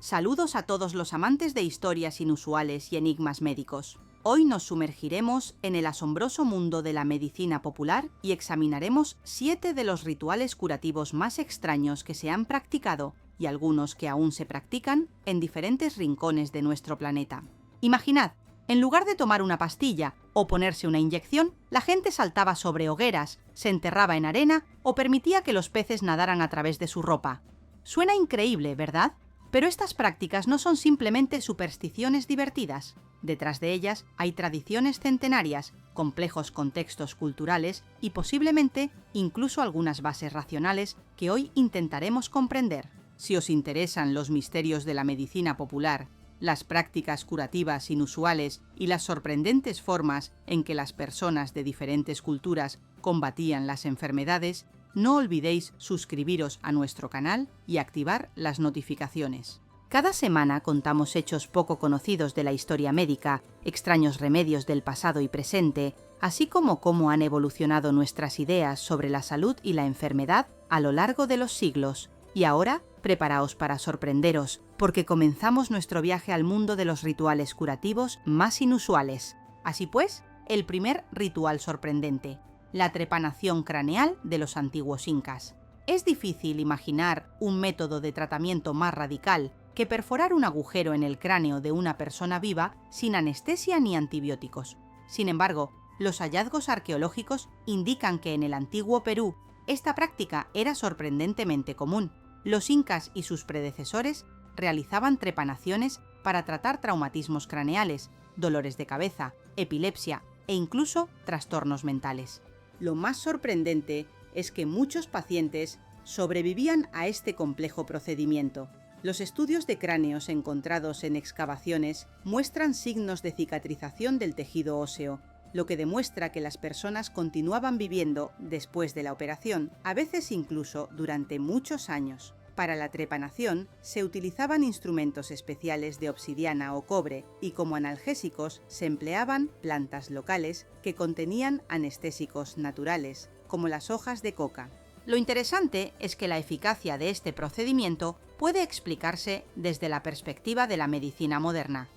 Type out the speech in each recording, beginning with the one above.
Saludos a todos los amantes de historias inusuales y enigmas médicos. Hoy nos sumergiremos en el asombroso mundo de la medicina popular y examinaremos 7 de los rituales curativos más extraños que se han practicado y algunos que aún se practican en diferentes rincones de nuestro planeta. Imaginad, en lugar de tomar una pastilla o ponerse una inyección, la gente saltaba sobre hogueras, se enterraba en arena o permitía que los peces nadaran a través de su ropa. Suena increíble, ¿verdad? Pero estas prácticas no son simplemente supersticiones divertidas. Detrás de ellas hay tradiciones centenarias, complejos contextos culturales y posiblemente incluso algunas bases racionales que hoy intentaremos comprender. Si os interesan los misterios de la medicina popular, las prácticas curativas inusuales y las sorprendentes formas en que las personas de diferentes culturas combatían las enfermedades, no olvidéis suscribiros a nuestro canal y activar las notificaciones. Cada semana contamos hechos poco conocidos de la historia médica, extraños remedios del pasado y presente, así como cómo han evolucionado nuestras ideas sobre la salud y la enfermedad a lo largo de los siglos. Y ahora, preparaos para sorprenderos, porque comenzamos nuestro viaje al mundo de los rituales curativos más inusuales. Así pues, el primer ritual sorprendente: la trepanación craneal de los antiguos incas. Es difícil imaginar un método de tratamiento más radical que perforar un agujero en el cráneo de una persona viva sin anestesia ni antibióticos. Sin embargo, los hallazgos arqueológicos indican que en el antiguo Perú esta práctica era sorprendentemente común. Los incas y sus predecesores realizaban trepanaciones para tratar traumatismos craneales, dolores de cabeza, epilepsia e incluso trastornos mentales. Lo más sorprendente es que muchos pacientes sobrevivían a este complejo procedimiento. Los estudios de cráneos encontrados en excavaciones muestran signos de cicatrización del tejido óseo, lo que demuestra que las personas continuaban viviendo después de la operación, a veces incluso durante muchos años. Para la trepanación se utilizaban instrumentos especiales de obsidiana o cobre y como analgésicos se empleaban plantas locales que contenían anestésicos naturales, como las hojas de coca. Lo interesante es que la eficacia de este procedimiento puede explicarse desde la perspectiva de la medicina moderna.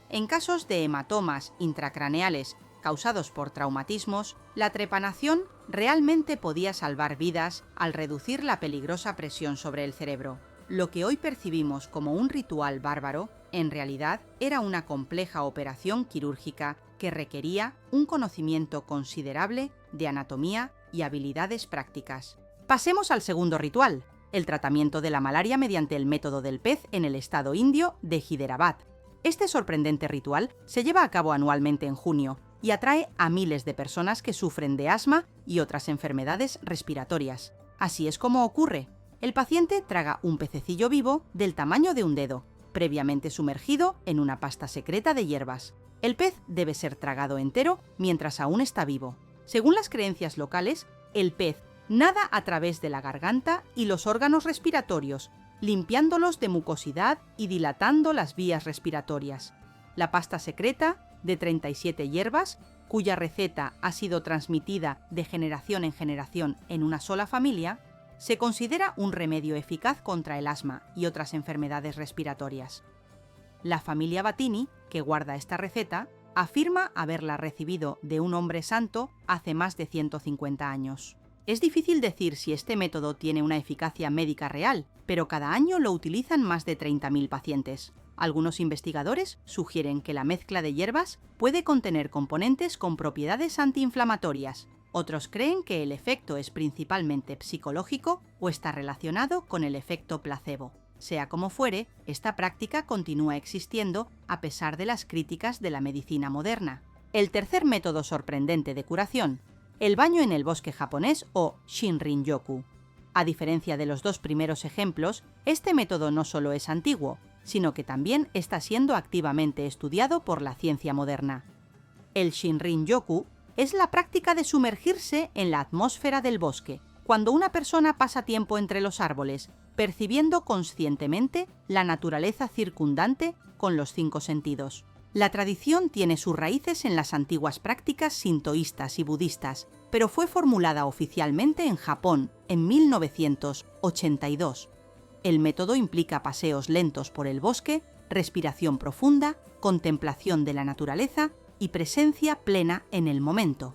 En casos de hematomas intracraneales causados por traumatismos, la trepanación realmente podía salvar vidas al reducir la peligrosa presión sobre el cerebro. Lo que hoy percibimos como un ritual bárbaro, en realidad era una compleja operación quirúrgica que requería un conocimiento considerable de anatomía y habilidades prácticas. Pasemos al segundo ritual, el tratamiento de la malaria mediante el método del pez en el estado indio de Hyderabad. Este sorprendente ritual se lleva a cabo anualmente en junio y atrae a miles de personas que sufren de asma y otras enfermedades respiratorias. Así es como ocurre. El paciente traga un pececillo vivo del tamaño de un dedo, previamente sumergido en una pasta secreta de hierbas. El pez debe ser tragado entero mientras aún está vivo. Según las creencias locales, el pez nada a través de la garganta y los órganos respiratorios, limpiándolos de mucosidad y dilatando las vías respiratorias. La pasta secreta, de 37 hierbas, cuya receta ha sido transmitida de generación en generación en una sola familia, se considera un remedio eficaz contra el asma y otras enfermedades respiratorias. La familia Batini, que guarda esta receta, afirma haberla recibido de un hombre santo hace más de 150 años. Es difícil decir si este método tiene una eficacia médica real, pero cada año lo utilizan más de 30.000 pacientes. Algunos investigadores sugieren que la mezcla de hierbas puede contener componentes con propiedades antiinflamatorias. Otros creen que el efecto es principalmente psicológico o está relacionado con el efecto placebo. Sea como fuere, esta práctica continúa existiendo a pesar de las críticas de la medicina moderna. El tercer método sorprendente de curación: el baño en el bosque japonés o Shinrin-yoku. A diferencia de los dos primeros ejemplos, este método no solo es antiguo, sino que también está siendo activamente estudiado por la ciencia moderna. El Shinrin-yoku es la práctica de sumergirse en la atmósfera del bosque, cuando una persona pasa tiempo entre los árboles, percibiendo conscientemente la naturaleza circundante con los 5 sentidos. La tradición tiene sus raíces en las antiguas prácticas sintoístas y budistas, pero fue formulada oficialmente en Japón en 1982. El método implica paseos lentos por el bosque, respiración profunda, contemplación de la naturaleza y presencia plena en el momento.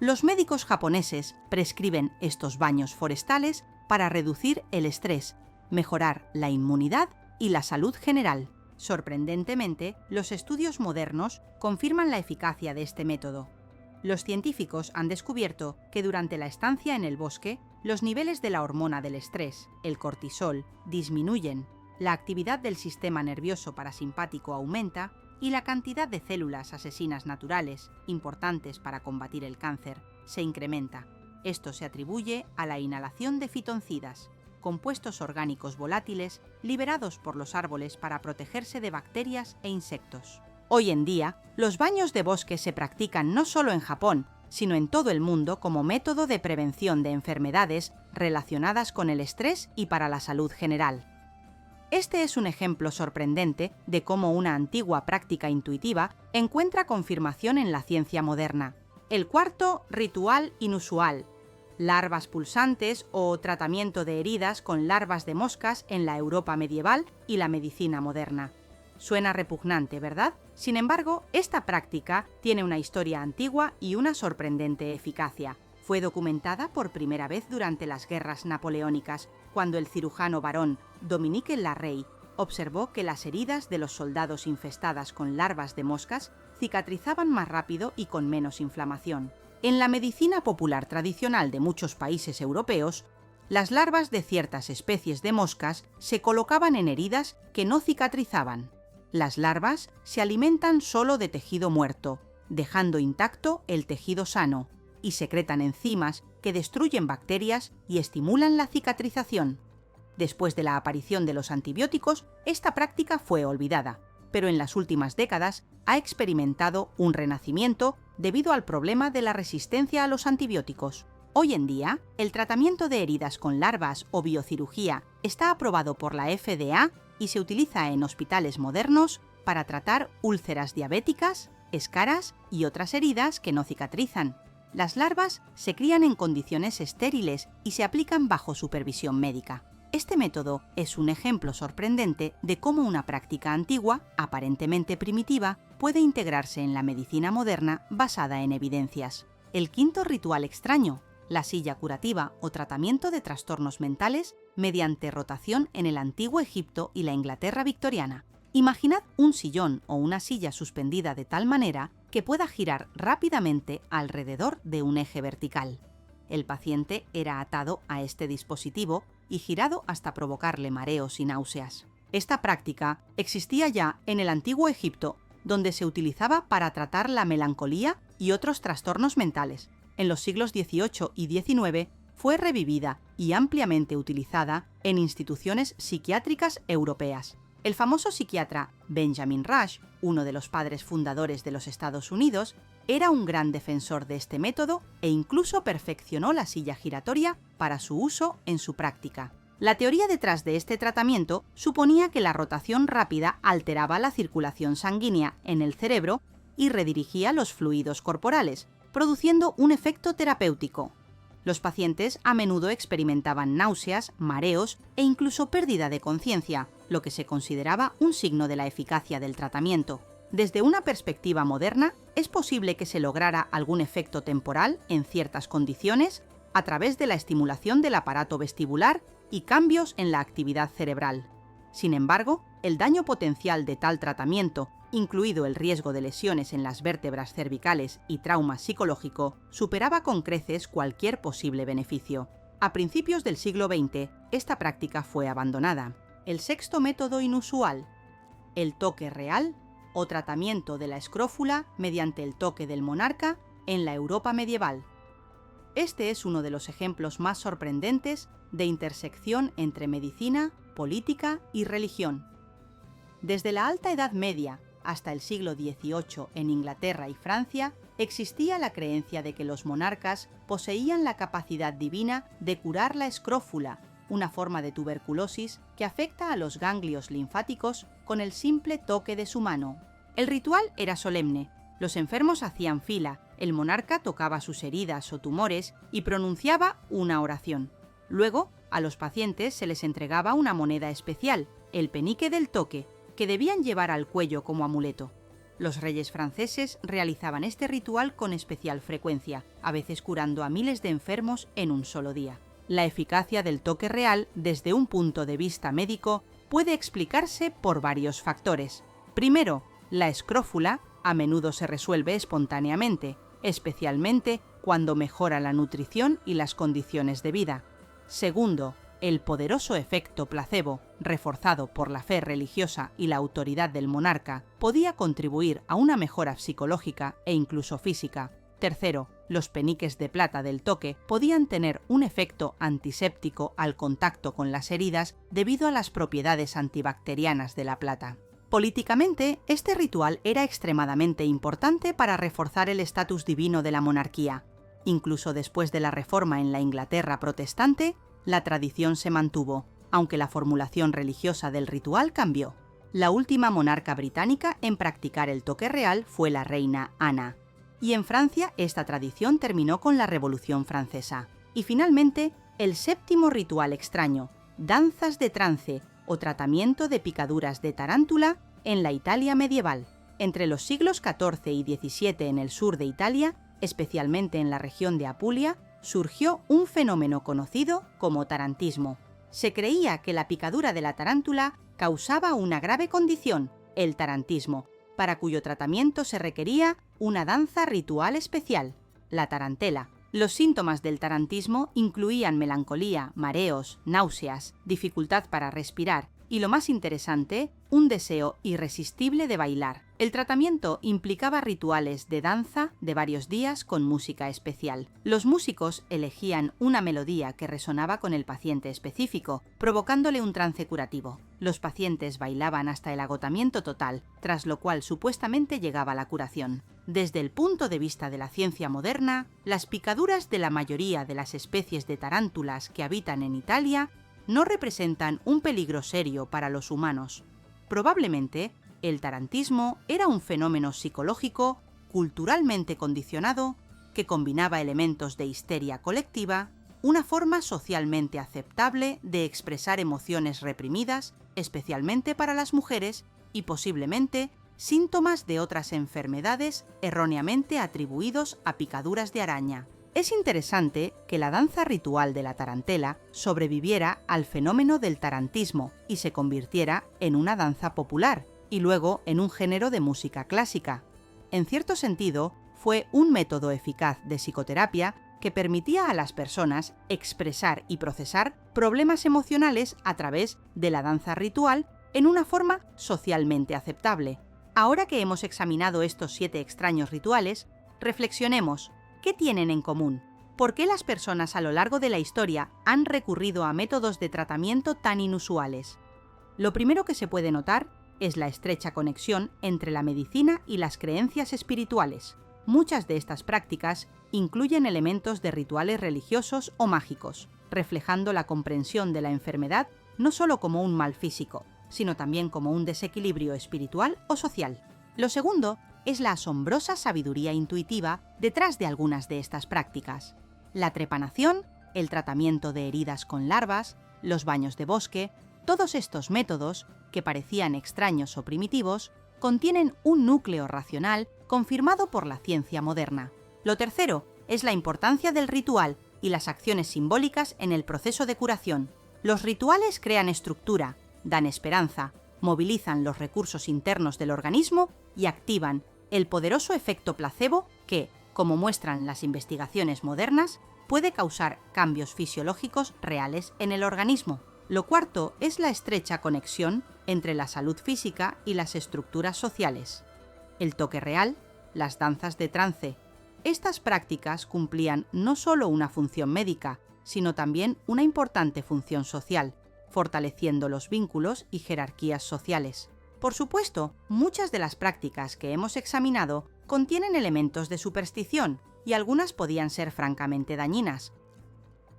Los médicos japoneses prescriben estos baños forestales para reducir el estrés, mejorar la inmunidad y la salud general. Sorprendentemente, los estudios modernos confirman la eficacia de este método. Los científicos han descubierto que durante la estancia en el bosque, los niveles de la hormona del estrés, el cortisol, disminuyen, la actividad del sistema nervioso parasimpático aumenta y la cantidad de células asesinas naturales, importantes para combatir el cáncer, se incrementa. Esto se atribuye a la inhalación de fitoncidas, compuestos orgánicos volátiles liberados por los árboles para protegerse de bacterias e insectos. Hoy en día, los baños de bosque se practican no solo en Japón, sino en todo el mundo como método de prevención de enfermedades relacionadas con el estrés y para la salud general. Este es un ejemplo sorprendente de cómo una antigua práctica intuitiva encuentra confirmación en la ciencia moderna. El cuarto ritual inusual: larvas pulsantes o tratamiento de heridas con larvas de moscas en la Europa medieval y la medicina moderna. Suena repugnante, ¿verdad? Sin embargo, esta práctica tiene una historia antigua y una sorprendente eficacia. Fue documentada por primera vez durante las guerras napoleónicas, cuando el cirujano varón Dominique Larrey observó que las heridas de los soldados infestadas con larvas de moscas cicatrizaban más rápido y con menos inflamación. En la medicina popular tradicional de muchos países europeos, las larvas de ciertas especies de moscas se colocaban en heridas que no cicatrizaban. Las larvas se alimentan solo de tejido muerto, dejando intacto el tejido sano, y secretan enzimas que destruyen bacterias y estimulan la cicatrización. Después de la aparición de los antibióticos, esta práctica fue olvidada, pero en las últimas décadas ha experimentado un renacimiento debido al problema de la resistencia a los antibióticos. Hoy en día, el tratamiento de heridas con larvas o biocirugía está aprobado por la FDA y se utiliza en hospitales modernos para tratar úlceras diabéticas, escaras y otras heridas que no cicatrizan. Las larvas se crían en condiciones estériles y se aplican bajo supervisión médica. Este método es un ejemplo sorprendente de cómo una práctica antigua, aparentemente primitiva, puede integrarse en la medicina moderna basada en evidencias. El quinto ritual extraño: la silla curativa o tratamiento de trastornos mentales mediante rotación en el antiguo Egipto y la Inglaterra victoriana. Imaginad un sillón o una silla suspendida de tal manera que pueda girar rápidamente alrededor de un eje vertical. El paciente era atado a este dispositivo y girado hasta provocarle mareos y náuseas. Esta práctica existía ya en el antiguo Egipto, donde se utilizaba para tratar la melancolía y otros trastornos mentales. En los siglos XVIII y XIX fue revivida y ampliamente utilizada en instituciones psiquiátricas europeas. El famoso psiquiatra Benjamin Rush, uno de los padres fundadores de los Estados Unidos, era un gran defensor de este método e incluso perfeccionó la silla giratoria para su uso en su práctica. La teoría detrás de este tratamiento suponía que la rotación rápida alteraba la circulación sanguínea en el cerebro y redirigía los fluidos corporales, produciendo un efecto terapéutico. Los pacientes a menudo experimentaban náuseas, mareos e incluso pérdida de conciencia, lo que se consideraba un signo de la eficacia del tratamiento. Desde una perspectiva moderna, es posible que se lograra algún efecto temporal en ciertas condiciones a través de la estimulación del aparato vestibular y cambios en la actividad cerebral. Sin embargo, el daño potencial de tal tratamiento, incluido el riesgo de lesiones en las vértebras cervicales y trauma psicológico, superaba con creces cualquier posible beneficio. A principios del siglo XX, esta práctica fue abandonada. El sexto método inusual: el toque real o tratamiento de la escrófula mediante el toque del monarca en la Europa medieval. Este es uno de los ejemplos más sorprendentes de intersección entre medicina, política y religión. Desde la Alta Edad Media hasta el siglo XVIII en Inglaterra y Francia, existía la creencia de que los monarcas poseían la capacidad divina de curar la escrófula, una forma de tuberculosis que afecta a los ganglios linfáticos con el simple toque de su mano. El ritual era solemne. Los enfermos hacían fila, el monarca tocaba sus heridas o tumores y pronunciaba una oración. Luego, A los pacientes se les entregaba una moneda especial, el penique del toque, que debían llevar al cuello como amuleto. Los reyes franceses realizaban este ritual con especial frecuencia, a veces curando a miles de enfermos en un solo día. La eficacia del toque real, desde un punto de vista médico, puede explicarse por varios factores. Primero, la escrófula a menudo se resuelve espontáneamente, especialmente cuando mejora la nutrición y las condiciones de vida. Segundo, el poderoso efecto placebo, reforzado por la fe religiosa y la autoridad del monarca, podía contribuir a una mejora psicológica e incluso física. Tercero, los peniques de plata del toque podían tener un efecto antiséptico al contacto con las heridas debido a las propiedades antibacterianas de la plata. Políticamente, este ritual era extremadamente importante para reforzar el estatus divino de la monarquía. Incluso después de la reforma en la Inglaterra protestante, la tradición se mantuvo, aunque la formulación religiosa del ritual cambió. La última monarca británica en practicar el toque real fue la reina Ana. Y en Francia esta tradición terminó con la Revolución Francesa. Y finalmente, el séptimo ritual extraño, danzas de trance o tratamiento de picaduras de tarántula en la Italia medieval. Entre los siglos XIV y XVII en el sur de Italia, especialmente en la región de Apulia, surgió un fenómeno conocido como tarantismo. Se creía que la picadura de la tarántula causaba una grave condición, el tarantismo, para cuyo tratamiento se requería una danza ritual especial, la tarantela. Los síntomas del tarantismo incluían melancolía, mareos, náuseas, dificultad para respirar y, lo más interesante, un deseo irresistible de bailar. El tratamiento implicaba rituales de danza de varios días con música especial. Los músicos elegían una melodía que resonaba con el paciente específico, provocándole un trance curativo. Los pacientes bailaban hasta el agotamiento total, tras lo cual supuestamente llegaba la curación. Desde el punto de vista de la ciencia moderna, las picaduras de la mayoría de las especies de tarántulas que habitan en Italia no representan un peligro serio para los humanos. Probablemente, el tarantismo era un fenómeno psicológico, culturalmente condicionado, que combinaba elementos de histeria colectiva, una forma socialmente aceptable de expresar emociones reprimidas, especialmente para las mujeres, y posiblemente síntomas de otras enfermedades erróneamente atribuidos a picaduras de araña. Es interesante que la danza ritual de la tarantela sobreviviera al fenómeno del tarantismo y se convirtiera en una danza popular, y luego en un género de música clásica. En cierto sentido, fue un método eficaz de psicoterapia que permitía a las personas expresar y procesar problemas emocionales a través de la danza ritual en una forma socialmente aceptable. Ahora que hemos examinado estos 7 extraños rituales, reflexionemos. ¿Qué tienen en común? ¿Por qué las personas a lo largo de la historia han recurrido a métodos de tratamiento tan inusuales? Lo primero que se puede notar es la estrecha conexión entre la medicina y las creencias espirituales. Muchas de estas prácticas incluyen elementos de rituales religiosos o mágicos, reflejando la comprensión de la enfermedad no solo como un mal físico, sino también como un desequilibrio espiritual o social. Lo segundo es la asombrosa sabiduría intuitiva detrás de algunas de estas prácticas. La trepanación, el tratamiento de heridas con larvas, los baños de bosque, todos estos métodos, que parecían extraños o primitivos, contienen un núcleo racional confirmado por la ciencia moderna. Lo tercero es la importancia del ritual y las acciones simbólicas en el proceso de curación. Los rituales crean estructura, dan esperanza, movilizan los recursos internos del organismo y activan el poderoso efecto placebo que, como muestran las investigaciones modernas, puede causar cambios fisiológicos reales en el organismo. Lo cuarto es la estrecha conexión entre la salud física y las estructuras sociales. El toque real, las danzas de trance. Estas prácticas cumplían no solo una función médica, sino también una importante función social, fortaleciendo los vínculos y jerarquías sociales. Por supuesto, muchas de las prácticas que hemos examinado contienen elementos de superstición y algunas podían ser francamente dañinas.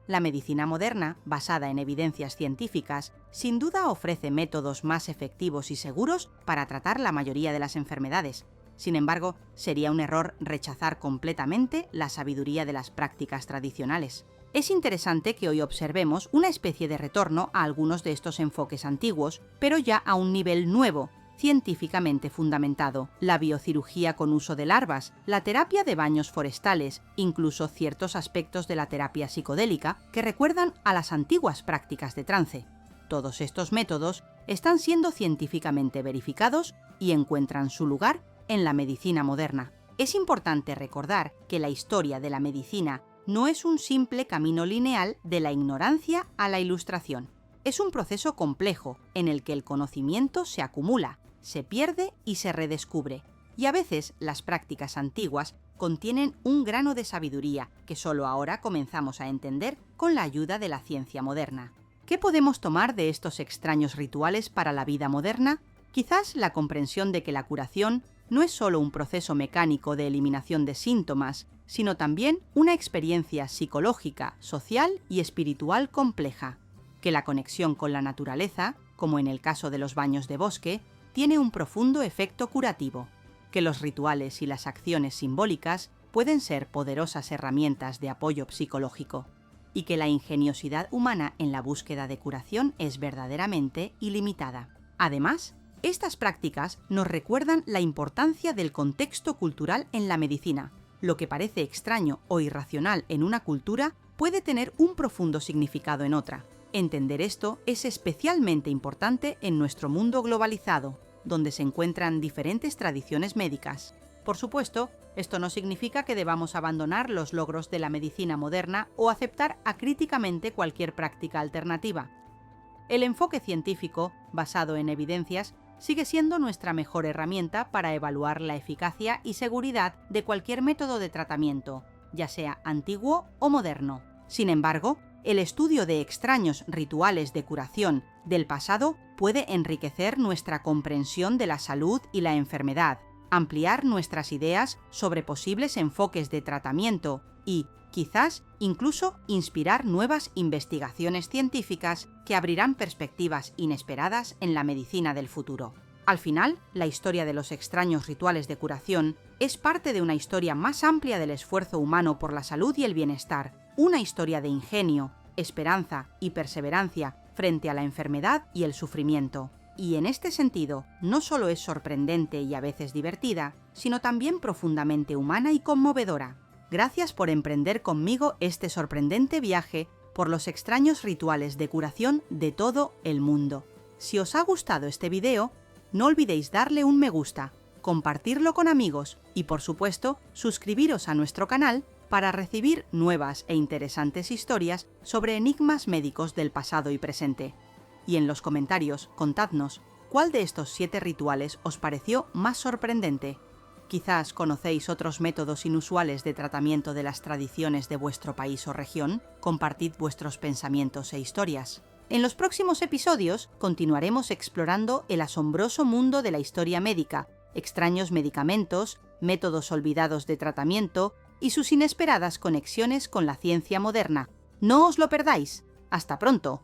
La medicina moderna, basada en evidencias científicas, sin duda ofrece métodos más efectivos y seguros para tratar la mayoría de las enfermedades. Sin embargo, sería un error rechazar completamente la sabiduría de las prácticas tradicionales. Es interesante que hoy observemos una especie de retorno a algunos de estos enfoques antiguos, pero ya a un nivel nuevo, científicamente fundamentado. La biocirugía con uso de larvas, la terapia de baños forestales, incluso ciertos aspectos de la terapia psicodélica que recuerdan a las antiguas prácticas de trance. Todos estos métodos están siendo científicamente verificados y encuentran su lugar en la medicina moderna. Es importante recordar que la historia de la medicina no es un simple camino lineal de la ignorancia a la ilustración. Es un proceso complejo en el que el conocimiento se acumula, se pierde y se redescubre. Y a veces las prácticas antiguas contienen un grano de sabiduría que solo ahora comenzamos a entender con la ayuda de la ciencia moderna. ¿Qué podemos tomar de estos extraños rituales para la vida moderna? Quizás la comprensión de que la curación no es solo un proceso mecánico de eliminación de síntomas, sino también una experiencia psicológica, social y espiritual compleja. Que la conexión con la naturaleza, como en el caso de los baños de bosque, tiene un profundo efecto curativo. Que los rituales y las acciones simbólicas pueden ser poderosas herramientas de apoyo psicológico. Y que la ingeniosidad humana en la búsqueda de curación es verdaderamente ilimitada. Además, estas prácticas nos recuerdan la importancia del contexto cultural en la medicina. Lo que parece extraño o irracional en una cultura puede tener un profundo significado en otra. Entender esto es especialmente importante en nuestro mundo globalizado, donde se encuentran diferentes tradiciones médicas. Por supuesto, esto no significa que debamos abandonar los logros de la medicina moderna o aceptar acríticamente cualquier práctica alternativa. El enfoque científico, basado en evidencias, sigue siendo nuestra mejor herramienta para evaluar la eficacia y seguridad de cualquier método de tratamiento, ya sea antiguo o moderno. Sin embargo, el estudio de extraños rituales de curación del pasado puede enriquecer nuestra comprensión de la salud y la enfermedad, ampliar nuestras ideas sobre posibles enfoques de tratamiento y, quizás, incluso inspirar nuevas investigaciones científicas que abrirán perspectivas inesperadas en la medicina del futuro. Al final, la historia de los extraños rituales de curación es parte de una historia más amplia del esfuerzo humano por la salud y el bienestar, una historia de ingenio, esperanza y perseverancia frente a la enfermedad y el sufrimiento. Y en este sentido, no solo es sorprendente y a veces divertida, sino también profundamente humana y conmovedora. Gracias por emprender conmigo este sorprendente viaje por los extraños rituales de curación de todo el mundo. Si os ha gustado este video, no olvidéis darle un me gusta, compartirlo con amigos y, por supuesto, suscribiros a nuestro canal para recibir nuevas e interesantes historias sobre enigmas médicos del pasado y presente. Y en los comentarios, contadnos cuál de estos 7 rituales os pareció más sorprendente. Quizás conocéis otros métodos inusuales de tratamiento de las tradiciones de vuestro país o región. Compartid vuestros pensamientos e historias. En los próximos episodios continuaremos explorando el asombroso mundo de la historia médica, extraños medicamentos, métodos olvidados de tratamiento y sus inesperadas conexiones con la ciencia moderna. ¡No os lo perdáis! ¡Hasta pronto!